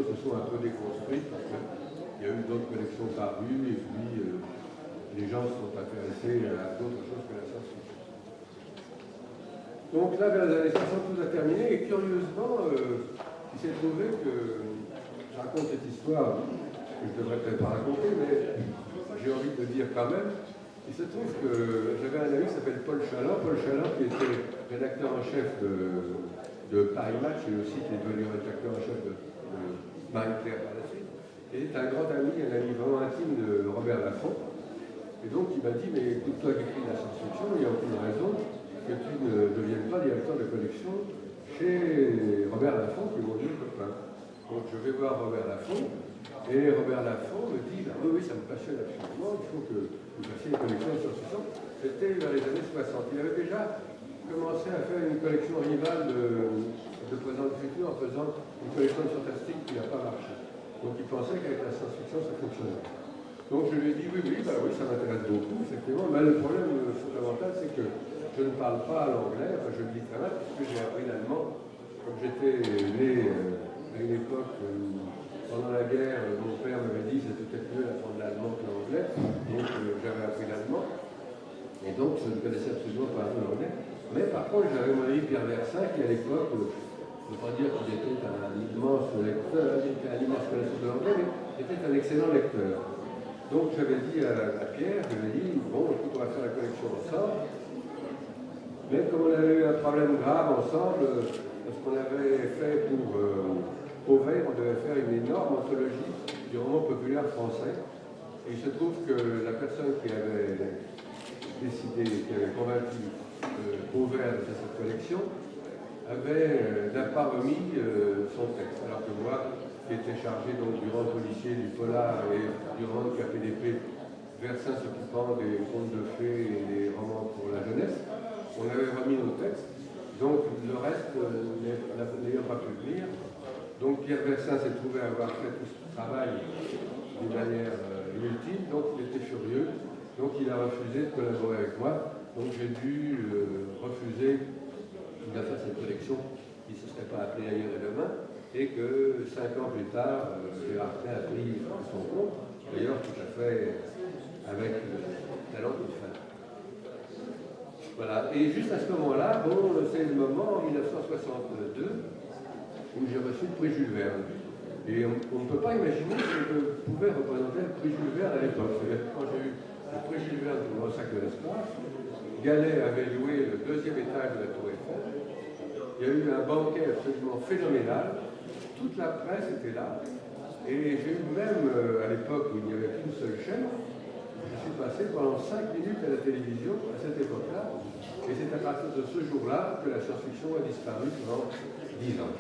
se sont un peu déconstruites parce qu'il y a eu d'autres collections parues et puis les gens se sont intéressés à d'autres choses que la science-fiction. Donc là, vers les années 60, tout a terminé et curieusement, il s'est trouvé que je raconte cette histoire que je ne devrais peut-être pas raconter, mais j'ai envie de le dire quand même. Il se trouve que j'avais un ami qui s'appelle Paul Chaland qui était rédacteur en chef de Paris Match et aussi qui est devenu rédacteur en chef de Marie-Claire par la suite. Et c'est un grand ami, un ami vraiment intime de Robert Laffont. Et donc il m'a dit, mais écoute, toi qui écris de la science-fiction, il n'y a aucune raison que tu ne deviennes pas directeur de collection chez Robert Laffont, qui est mon vieux copain. Donc je vais voir Robert Laffont, et Robert Laffont me dit, bah, oui, ça me passionne absolument, il faut que vous fassiez une collection de science-fiction. C'était vers les années 60. Il avait déjà commencé à faire une collection rivale de Présent du futur en faisant une collection de fantastique qui n'a pas marché. Donc il pensait qu'avec la science-fiction, ça fonctionnait. Donc je lui ai dit, oui, ça m'intéresse beaucoup, effectivement, mais le problème fondamental, c'est que je ne parle pas l'anglais, enfin je le dis très mal, puisque j'ai appris l'allemand. Comme j'étais né à une époque pendant la guerre, mon père m'avait dit que c'était peut-être mieux d'apprendre l'allemand que l'anglais, donc j'avais appris l'allemand, et donc je ne connaissais absolument pas l'anglais. Mais par contre, j'avais mon ami Pierre Versin, qui à l'époque, je ne veux pas dire qu'il était un immense lecteur, il était un immense connaisseur de l'anglais, mais il était un excellent lecteur. Donc j'avais dit à Pierre, je lui ai dit, bon, écoute, on va faire la collection ensemble. Mais comme on avait eu un problème grave ensemble, parce qu'on avait fait pour Pauvert, on devait faire une énorme anthologie du roman populaire français. Et il se trouve que la personne qui avait décidé, qui avait convaincu Pauvert de faire cette collection, n'a pas remis son texte. Alors que moi, qui était chargé donc, du roman policier, du polar et du roman de KPDP, Versin s'occupant des contes de fées et des romans pour la jeunesse, on avait remis nos textes, donc le reste n'ayant pas pu venir. Donc Pierre Versin s'est trouvé avoir fait tout ce travail d'une manière inutile, donc il était furieux, donc il a refusé de collaborer avec moi, donc j'ai dû refuser de faire cette collection qui ne se serait pas appelée Ailleurs et Demain, et que 5 ans plus tard, Gérard Klein a pris son compte, d'ailleurs tout à fait avec le talent qu'il fallait. Voilà, et juste à ce moment-là, bon, c'est le moment, en 1962, où j'ai reçu le prix Jules Verne. Et on ne peut pas imaginer ce que pouvait représenter le prix Jules Verne à l'époque. C'est-à-dire quand j'ai eu le prix Jules Verne pour le Massacre de l'espace, Gallet avait loué le 2e étage de la Tour Eiffel. Il y a eu un banquet absolument phénoménal. Toute la presse était là. Et j'ai eu même, à l'époque où il n'y avait qu'une seule chaîne, je suis passé pendant 5 minutes à la télévision à cette époque-là, et c'est à partir de ce jour-là que la science-fiction a disparu pendant 10 ans.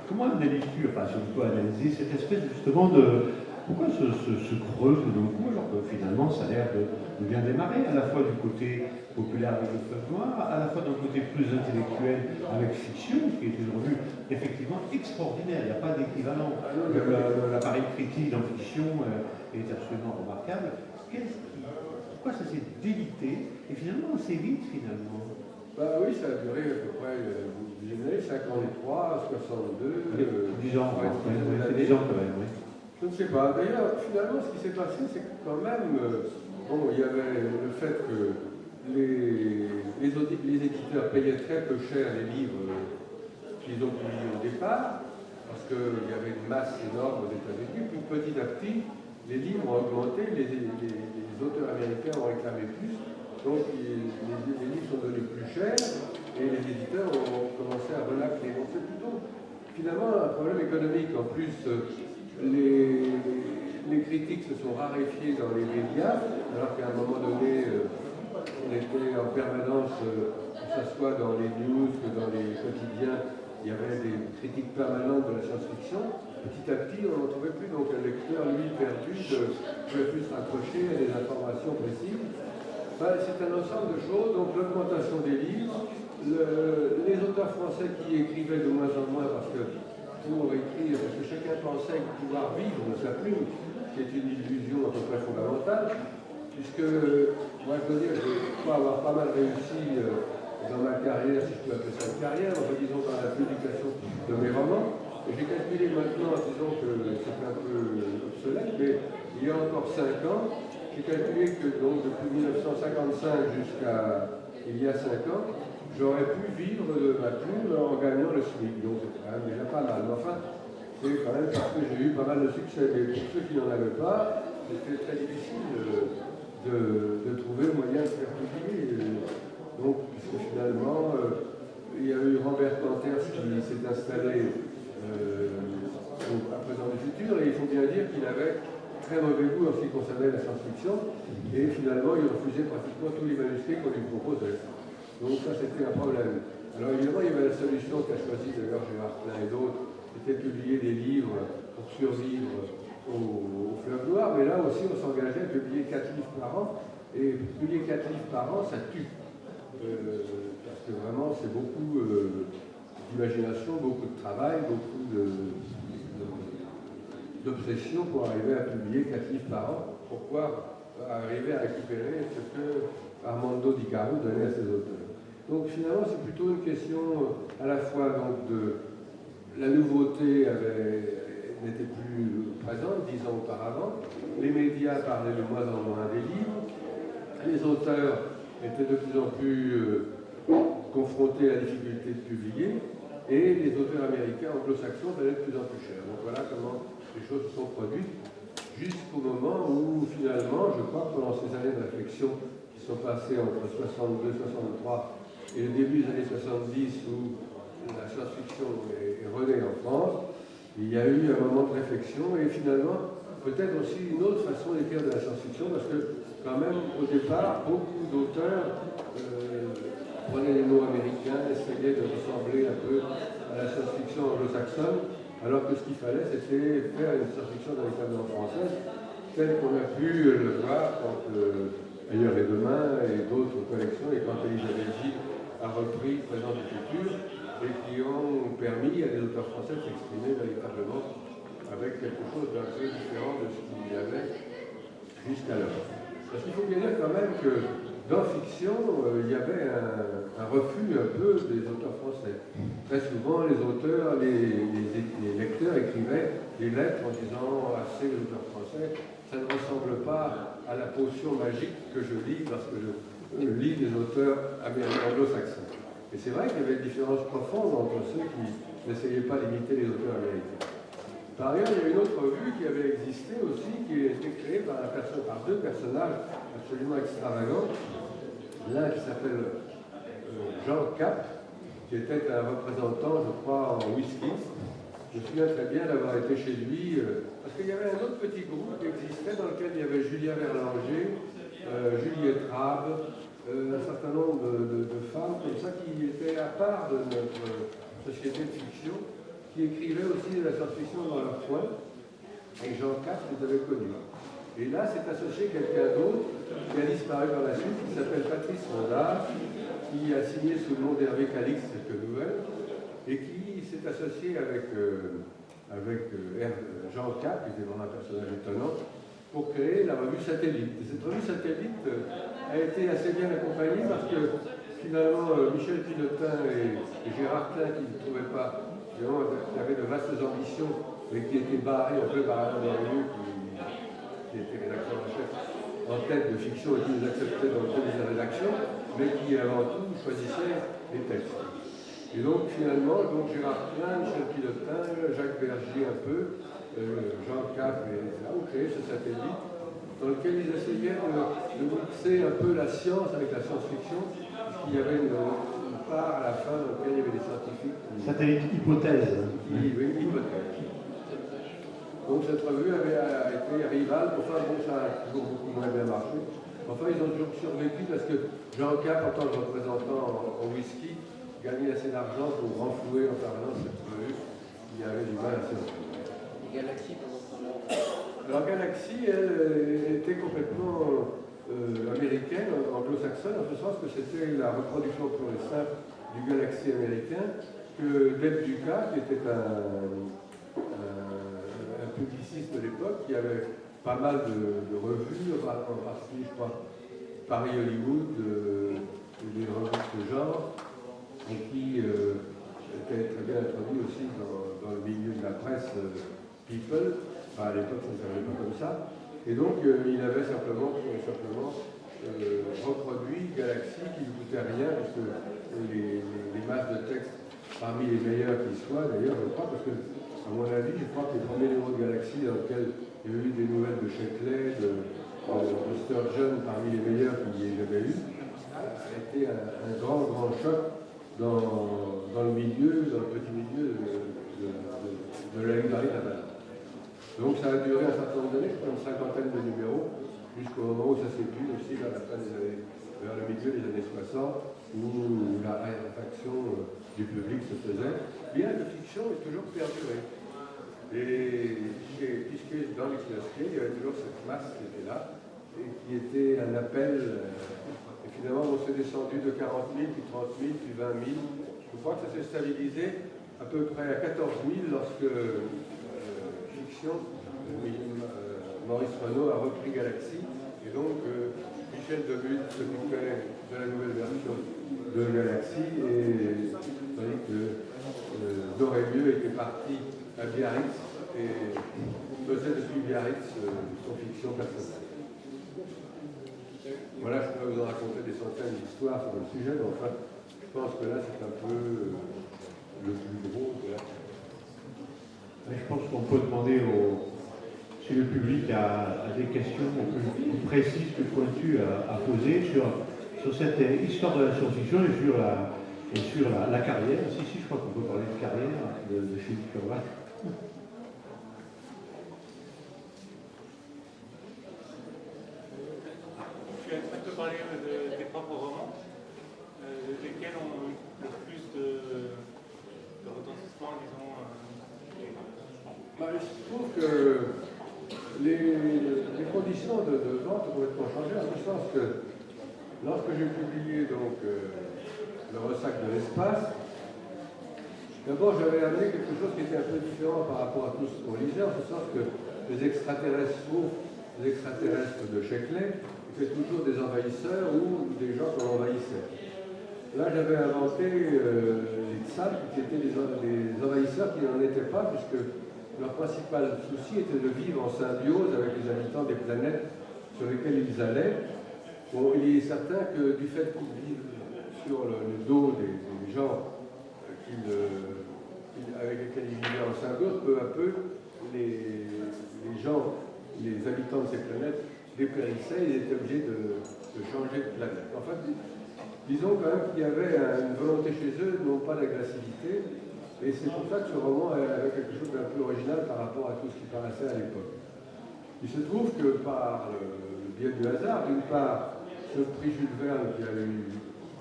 Comment analyses-tu, enfin si on peut analyser cette espèce justement de... Pourquoi ce creux tout d'un coup, alors que finalement ça a l'air de bien démarrer, à la fois du côté populaire avec le fleuve noir, à la fois d'un côté plus intellectuel avec fiction, qui est une revue effectivement extraordinaire, il n'y a pas d'équivalent. L'appareil critique dans fiction est absolument remarquable. Pourquoi ça s'est délité, et finalement assez vite finalement? Bah oui, ça a duré à peu près une année, 53, 62... 10 ans, c'est 10 ans quand même, oui. Je ne sais pas. D'ailleurs, finalement, ce qui s'est passé, c'est que quand même, bon, il y avait le fait que les éditeurs payaient très peu cher les livres qu'ils ont publiés au départ, parce qu'il y avait une masse énorme aux États-Unis, puis petit à petit, les livres ont augmenté, les auteurs américains ont réclamé plus, donc les livres sont devenus plus chers, et les éditeurs ont commencé à relâcher. Donc c'est plutôt, finalement, un problème économique. En plus, les critiques se sont raréfiées dans les médias, alors qu'à un moment donné, on était en permanence, que ce soit dans les news que dans les quotidiens, il y avait des critiques permanentes de la science-fiction. Petit à petit, on n'en trouvait plus, donc le lecteur, lui, perdu, ne pouvait plus se raccrocher à des informations précises. Ben, c'est un ensemble de choses, donc l'augmentation des livres, les auteurs français qui écrivaient de moins en moins, parce que pour écrire, parce que chacun pensait pouvoir vivre de sa plume, qui est une illusion à peu près fondamentale, puisque, moi je veux dire, je crois avoir pas mal réussi dans ma carrière, si je peux appeler ça une carrière, enfin disons dans la publication de mes romans. Et j'ai calculé maintenant, disons que c'est un peu obsolète, mais il y a encore 5 ans, j'ai calculé que donc depuis 1955 jusqu'à il y a 5 ans, j'aurais pu vivre de ma plume en gagnant le SMIC. Donc c'est quand même déjà pas mal. Mais enfin, c'est quand même parce que j'ai eu pas mal de succès. Mais pour ceux qui n'en avaient pas, c'était très difficile de trouver le moyen de faire publier. Donc, puisque finalement, il y a eu Robert Kanters qui s'est installé à présent du futur, et il faut bien dire qu'il avait très mauvais goût en ce qui concernait la science-fiction, et finalement, il refusait pratiquement tous les manuscrits qu'on lui proposait. Donc ça, c'était un problème. Alors évidemment, il y avait la solution qu'a choisie d'ailleurs Gérard Klein et d'autres, c'était de publier des livres pour survivre au fleuve noir, mais là aussi, on s'engageait à publier 4 livres par an, et publier 4 livres par an, ça tue. Parce que vraiment, c'est beaucoup d'imagination, beaucoup de travail, beaucoup d'obsession pour arriver à publier 4 livres par an, pour pouvoir arriver à récupérer ce que Armando Di Caro donnait à ses auteurs. Donc finalement, c'est plutôt une question à la fois donc, de la nouveauté n'était plus présente 10 ans auparavant, les médias parlaient de moins en moins des livres, les auteurs étaient de plus en plus confrontés à la difficulté de publier, et les auteurs américains anglo-saxons venaient de plus en plus cher. Donc voilà comment les choses se sont produites, jusqu'au moment où finalement, je crois que pendant ces années de réflexion qui sont passées entre 62 et 63 et le début des années 70 où la science-fiction est renée en France, il y a eu un moment de réflexion et finalement peut-être aussi une autre façon d'écrire de la science-fiction parce que quand même au départ beaucoup d'auteurs prenaient les mots américains, essayaient de ressembler un peu à la science-fiction anglo-saxonne, alors que ce qu'il fallait c'était faire une science-fiction véritablement française telle qu'on a pu le voir quand Ailleurs et Demain et d'autres collections et quand Elisabeth Gilles a repris Présent du futur et qui ont permis à des auteurs français de s'exprimer véritablement avec quelque chose d'un peu différent de ce qu'il y avait jusqu'alors. Parce qu'il faut bien dire quand même que dans fiction, il y avait un refus un peu des auteurs français. Très souvent, les auteurs, les lecteurs écrivaient des lettres en disant « assez les auteurs français, ça ne ressemble pas à la potion magique que je lis parce que je lis des auteurs anglo-saxons. » Et c'est vrai qu'il y avait une différence profonde entre ceux qui n'essayaient pas d'imiter les auteurs américains. Par ailleurs, il y a une autre revue qui avait existé aussi, qui a été créée par 2 personnages absolument extravagants. L'un qui s'appelle Jean Cap, qui était un représentant, je crois, en whisky. Je me souviens très bien d'avoir été chez lui, parce qu'il y avait un autre petit groupe qui existait dans lequel il y avait Julien Verlanger, Juliette Rabe, un certain nombre de femmes comme ça qui étaient à part de notre société de fiction, qui écrivaient aussi de la science-fiction dans leur coin, et Jean Cap les avait connus. Et là, s'est associé quelqu'un d'autre qui a disparu par la suite, qui s'appelle Patrice Rondard, qui a signé sous le nom d'Hervé Calix quelques nouvelles, et qui s'est associé avec Jean Cap, qui était vraiment un personnage étonnant, pour créer la revue Satellite. Et cette revue Satellite a été assez bien accompagnée parce que finalement Michel Pilotin et Gérard Klein, qui ne trouvaient pas, finalement, qui avaient de vastes ambitions, mais qui étaient barrés un peu par Alain Dorelu, qui était rédacteur en chef en tête de fiction et qui nous acceptait dans le comité de rédaction, mais qui avant tout choisissait les textes. Et donc finalement, Gérard Klein, Michel Pilotin, Jacques Bergier un peu, Jean Cap et ça ont créé ce satellite dans lequel ils essayaient de mixer un peu la science avec la science-fiction, puisqu'il y avait une part à la fin dans laquelle il y avait des scientifiques. Satellite hypothèse. Oui, une hypothèse. Donc cette revue avait été rivale, enfin bon, ça a toujours beaucoup moins bien marché. Enfin, ils ont toujours survécu parce que Jean Cap, en tant que représentant en whisky, gagnait assez d'argent pour renflouer en permanence cette revue. Il y avait du mal à se retrouver. Galaxy, comment ça va? Alors Galaxy, elle était complètement américaine, anglo-saxonne, en ce sens que c'était la reproduction pure et simple du Galaxy américain, que Deb Dukas, qui était un publiciste de l'époque, qui avait pas mal de revues, en particulier, je crois, Paris Hollywood, des revues de ce genre, et qui était très bien introduit aussi dans le milieu de la presse People. Enfin, à l'époque, ça ne s'appelait pas comme ça. Et donc, il avait simplement reproduit Galaxy, qui ne coûtait rien, parce que les masses de texte, parmi les meilleurs qui soient, d'ailleurs, je crois, parce que, à mon avis, je crois que les premiers numéros de Galaxy, dans lesquels il y a eu des nouvelles de Sheckley, de Sturgeon, parmi les meilleurs qu'il y ait jamais eu, a été un grand choc dans le milieu, dans le petit milieu de la librairie de la balade. Donc ça a duré un certain nombre d'années, une cinquantaine de numéros, jusqu'au moment où ça s'épuise aussi vers le milieu des années 60, où la réfaction du public se faisait. Bien, la fiction est toujours perdurée. Et puisque dans les kiosqueries, il y avait toujours cette masse qui était là, et qui était un appel. Et finalement, on s'est descendu de 40 000, puis 30 000, puis 20 000. Je crois que ça s'est stabilisé à peu près à 14 000 lorsque Maurice Renaud a repris Galaxy, et donc Michel Debulle s'occupait de la nouvelle version de Galaxy, et tandis que Doré-Mieux était parti à Biarritz et faisait depuis Biarritz son fiction personnelle. Voilà, je pourrais vous en raconter des centaines d'histoires sur le sujet, mais enfin, je pense que là c'est un peu le plus gros de la... Je pense qu'on peut demander si le public a des questions plus précises, plus pointues à poser sur cette histoire de la science-fiction et sur la carrière. Si, je crois qu'on peut parler de carrière de Philippe Curvat. Tu as un peu parlé des propres romans, lesquels ont le plus de retentissement, disons. Je trouve que les conditions de vente ont complètement changé, en ce sens que lorsque j'ai publié donc, le Ressac de l'espace, d'abord j'avais amené quelque chose qui était un peu différent par rapport à tout ce qu'on lisait, en ce sens que les extraterrestres, sauf les extraterrestres de Sheckley, étaient toujours des envahisseurs ou des gens qu'on envahissait. Là, j'avais inventé les Tsal, qui étaient des envahisseurs qui n'en étaient pas, puisque leur principal souci était de vivre en symbiose avec les habitants des planètes sur lesquelles ils allaient. Bon, il est certain que du fait qu'ils vivent sur le dos des gens avec lesquels ils vivaient en symbiose, peu à peu, les habitants de ces planètes dépérissaient, ils étaient obligés de changer de planète. En fait, disons quand même qu'il y avait une volonté chez eux, non pas d'agressivité, et c'est pour ça que ce roman avait quelque chose d'un peu original par rapport à tout ce qui paraissait à l'époque. Il se trouve que par le biais du hasard, d'une part, ce prix Jules Verne qui a eu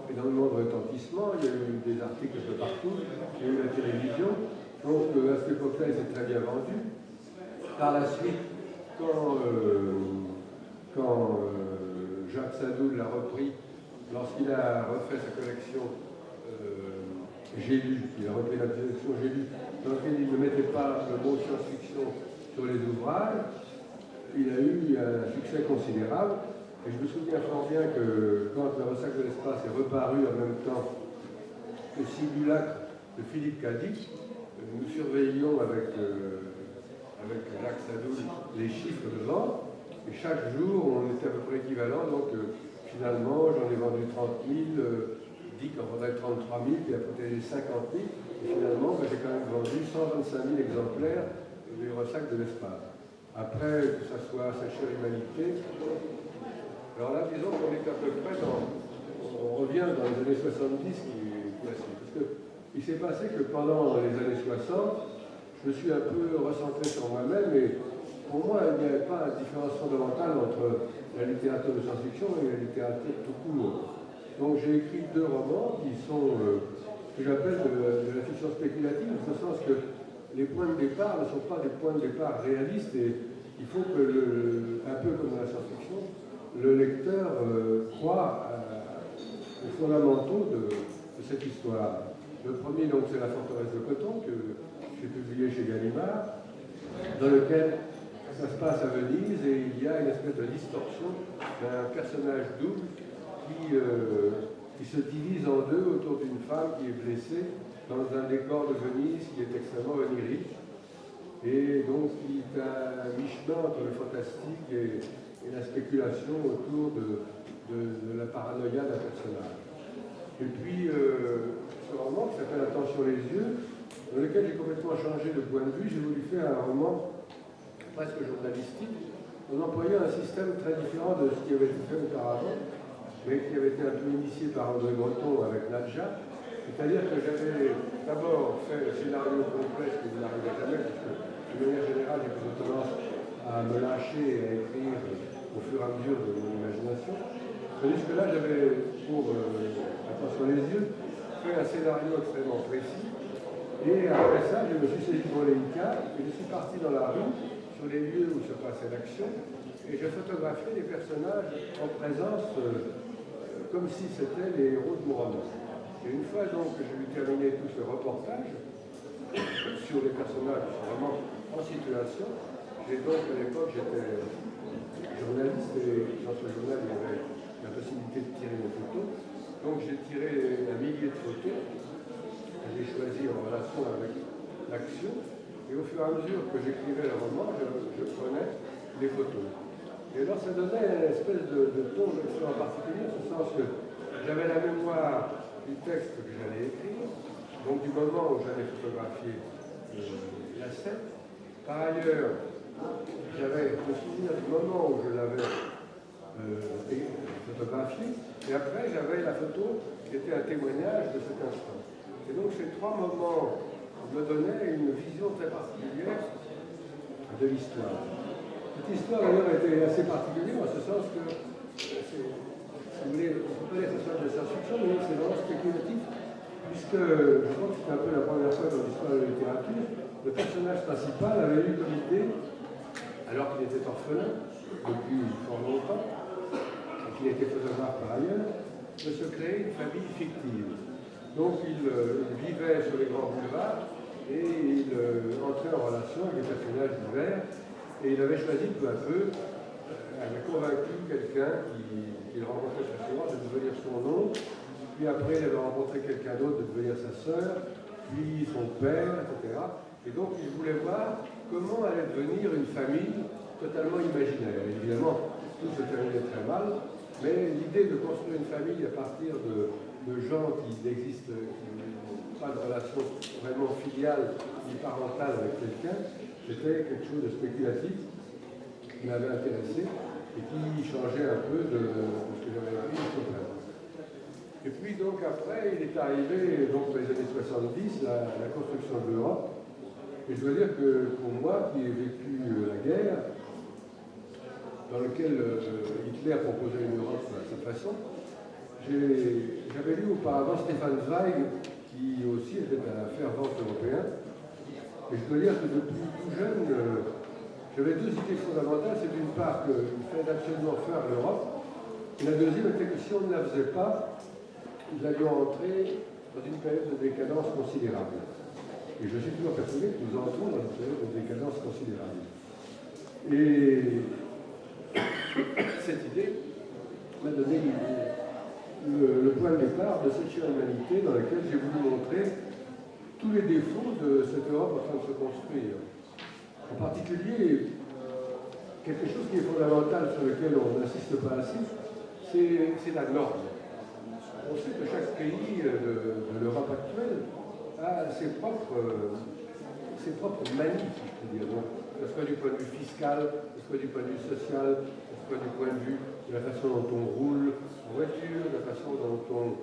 énormément de retentissement, il y a eu des articles de partout, il y a eu la télévision, donc à cette époque-là, il s'est très bien vendu. Par la suite, quand Jacques Sadoul l'a repris, lorsqu'il a refait sa collection J'ai lu, il a repris la collection J'ai lu, dans laquelle il ne mettait pas le mot science-fiction sur les ouvrages, il a eu un succès considérable. Et je me souviens fort bien que quand le Ressac de l'espace est reparu en même temps que Simulacre de Philippe Cadic, nous surveillions avec Jacques Sadoul les chiffres de vente, et chaque jour on était à peu près équivalent, donc finalement j'en ai vendu 30 000, dit qu'en vendrait 33 000, puis après les 50 000, et finalement j'ai quand même vendu 125 000 exemplaires du Ressac de l'espace. Après, que ça soit Sa chère humanité, alors là, disons qu'on est à peu près on revient dans les années 70 qui est classique. Parce qu'il s'est passé que pendant les années 60, je me suis un peu recentré sur moi-même, et pour moi, il n'y avait pas une différence fondamentale entre la littérature de science-fiction et la littérature tout court. Donc j'ai écrit 2 romans qui sont ce que j'appelle de la fiction spéculative, en ce sens que les points de départ ne sont pas des points de départ réalistes, et il faut que, un peu comme dans la science-fiction, le lecteur croit aux fondamentaux de cette histoire. Le premier, donc, c'est La forteresse de coton, que j'ai publié chez Gallimard, dans lequel ça se passe à Venise, et il y a une espèce de distorsion d'un personnage double qui qui se divise en deux autour d'une femme qui est blessée dans un décor de Venise qui est extrêmement onirique et donc qui est à mi-chemin entre le fantastique et la spéculation autour de la paranoïa d'un personnage. Et puis ce roman qui s'appelle Attention les yeux, dans lequel j'ai complètement changé de point de vue, j'ai voulu faire un roman presque journalistique en employant un système très différent de ce qui avait été fait auparavant, mais qui avait été un peu initié par André Breton avec Nadja. C'est-à-dire que j'avais d'abord fait le scénario complet, ce qui n'arrivait jamais, parce que de manière générale, j'ai plutôt tendance à me lâcher et à écrire au fur et à mesure de mon imagination. Tandis que là, j'avais, pour Attention les yeux, fait un scénario extrêmement précis. Et après ça, je me suis saisi pour les cas et je suis parti dans la rue, sur les lieux où se passait l'action, et je photographiais les personnages en présence, comme si c'était les héros de mon roman. Et une fois donc que j'ai eu terminé tout ce reportage sur les personnages vraiment en situation, j'ai donc à l'époque j'étais journaliste et dans ce journal il y avait la possibilité de tirer des photos. Donc j'ai tiré un millier de photos, que j'ai choisi en relation avec l'action. Et au fur et à mesure que j'écrivais le roman, je prenais les photos. Et alors ça donnait une espèce de ton en particulier, en ce sens que j'avais la mémoire du texte que j'allais écrire, donc du moment où j'allais photographier la scène. Par ailleurs, j'avais le souvenir du moment où je l'avais photographié, et après j'avais la photo qui était un témoignage de cet instant. Et donc ces trois moments me donnaient une vision très particulière de l'histoire. Cette histoire d'ailleurs était assez particulière en ce sens que, si vous voulez, on ne peut pas dire que ce soit de science-fiction, mais c'est vraiment spéculatif, puisque je crois que c'était un peu la première fois dans l'histoire de la littérature, le personnage principal avait eu comme idée, alors qu'il était orphelin depuis fort longtemps, et qu'il était photographe par ailleurs, de se créer une famille fictive. Donc il vivait sur les grands boulevards et il entrait en relation avec des personnages divers. Et il avait choisi peu à peu, avait convaincu quelqu'un qu'il rencontrait très souvent de devenir son oncle, puis après il avait rencontré quelqu'un d'autre de devenir sa sœur, puis son père, etc. Et donc il voulait voir comment allait devenir une famille totalement imaginaire. Et évidemment, tout se terminait très mal, mais l'idée de construire une famille à partir de gens qui n'existent, qui n'ont pas de relation vraiment filiale ni parentale avec quelqu'un, c'était quelque chose de spéculatif qui m'avait intéressé et qui changeait un peu de ce que j'avais appris jusqu'au présent. Et puis donc après, il est arrivé, donc dans les années 70, la construction de l'Europe. Et je dois dire que pour moi, qui ai vécu la guerre, dans lequel Hitler proposait une Europe à sa façon, j'avais lu auparavant Stefan Zweig, qui aussi était un fervent européen. Et je dois dire que depuis tout jeune, j'avais deux idées fondamentales. C'est d'une part qu'il fallait absolument faire l'Europe, et la deuxième était que si on ne la faisait pas, nous allions entrer dans une période de décadence considérable. Et je suis toujours persuadé que nous entrons dans une période de décadence considérable. Et cette idée m'a donné le point de départ de cette chère humanité dans laquelle j'ai voulu montrer tous les défauts de cette Europe en train de se construire. En particulier, quelque chose qui est fondamental sur lequel on n'insiste pas assez, c'est la norme. On sait que chaque pays de l'Europe actuelle a ses propres manies, si je peux dire. Donc, que ce soit du point de vue fiscal, que ce soit du point de vue social, que ce soit du point de vue de la façon dont on roule en voiture, de la façon dont on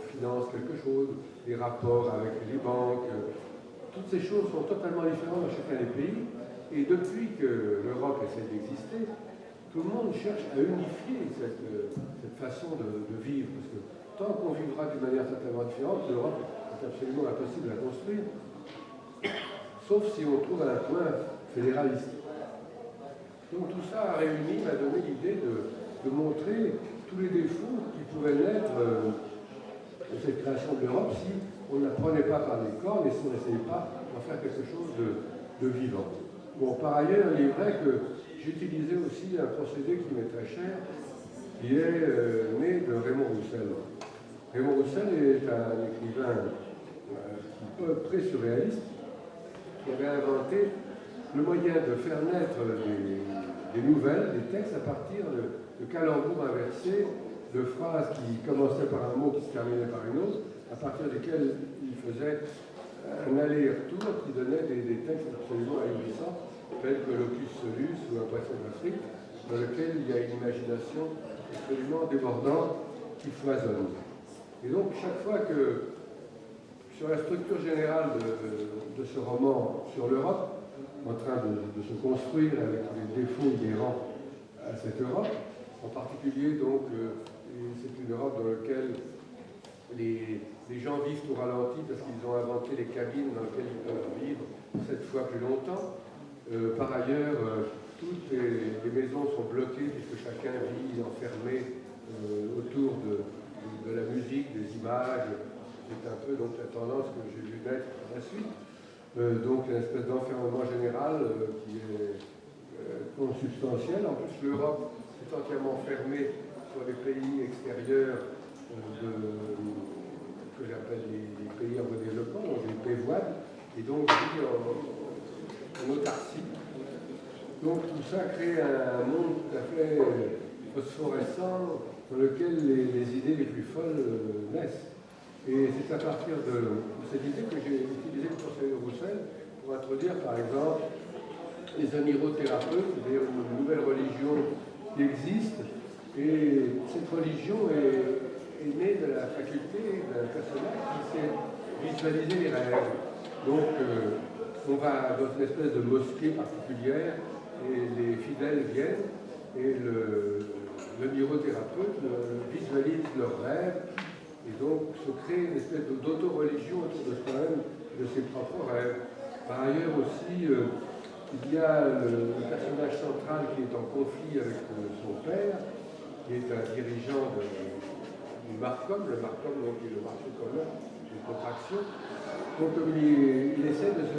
finance quelque chose, les rapports avec les banques. Toutes ces choses sont totalement différentes dans chacun des pays. Et depuis que l'Europe essaie d'exister, tout le monde cherche à unifier cette façon de vivre. Parce que tant qu'on vivra d'une manière totalement différente, l'Europe est absolument impossible à construire. Sauf si on trouve un point fédéraliste. Donc tout ça réuni m'a donné l'idée de montrer tous les défauts qui pouvaient naître de cette création de l'Europe si on ne la prenait pas par les cornes et si on n'essayait pas d'en faire quelque chose de vivant. Bon, par ailleurs, il est vrai que j'utilisais aussi un procédé qui m'est très cher, qui est né de Raymond Roussel. Raymond Roussel est un écrivain pré-surréaliste qui avait inventé le moyen de faire naître des nouvelles, des textes à partir de calembours inversés, de phrases qui commençaient par un mot qui se terminait par une autre, à partir desquelles il faisait un aller-retour qui donnait des textes absolument ahurissants, tels que l'Opus Solus ou Un poisson d'Afrique, dans lequel il y a une imagination absolument débordante qui foisonne. Et donc, chaque fois que, sur la structure générale de ce roman sur l'Europe, en train de se construire avec les défauts inhérents à cette Europe, en particulier, donc, c'est une Europe dans laquelle les gens vivent au ralenti parce qu'ils ont inventé les cabines dans lesquelles ils peuvent vivre 7 fois plus longtemps. Par ailleurs, toutes les maisons sont bloquées puisque chacun vit enfermé autour de la musique, des images. C'est un peu donc la tendance que j'ai vu naître par la suite. Donc une espèce d'enfermement général qui est consubstantiel. En plus, l'Europe est entièrement fermée sur les pays extérieurs que j'appelle les pays en voie de développement, donc les PVOAD, et donc en autarcie. Donc tout ça crée un monde tout à fait phosphorescent dans lequel les idées les plus folles naissent. Et c'est à partir de cette idée que j'ai utilisé le conseil de Roussel pour introduire par exemple les onirothérapeutes, c'est-à-dire une nouvelle religion qui existe. Et cette religion est née de la faculté d'un personnage qui sait visualiser les rêves. Donc on va dans une espèce de mosquée particulière et les fidèles viennent et le neurothérapeute visualise leurs rêves et donc se crée une espèce d'auto-religion autour de soi-même, de ses propres rêves. Par ailleurs aussi, il y a le personnage central qui est en conflit avec son père, qui est un dirigeant du Marcom, le Marcom donc, qui est le marché commun de contraction. Donc il essaie de se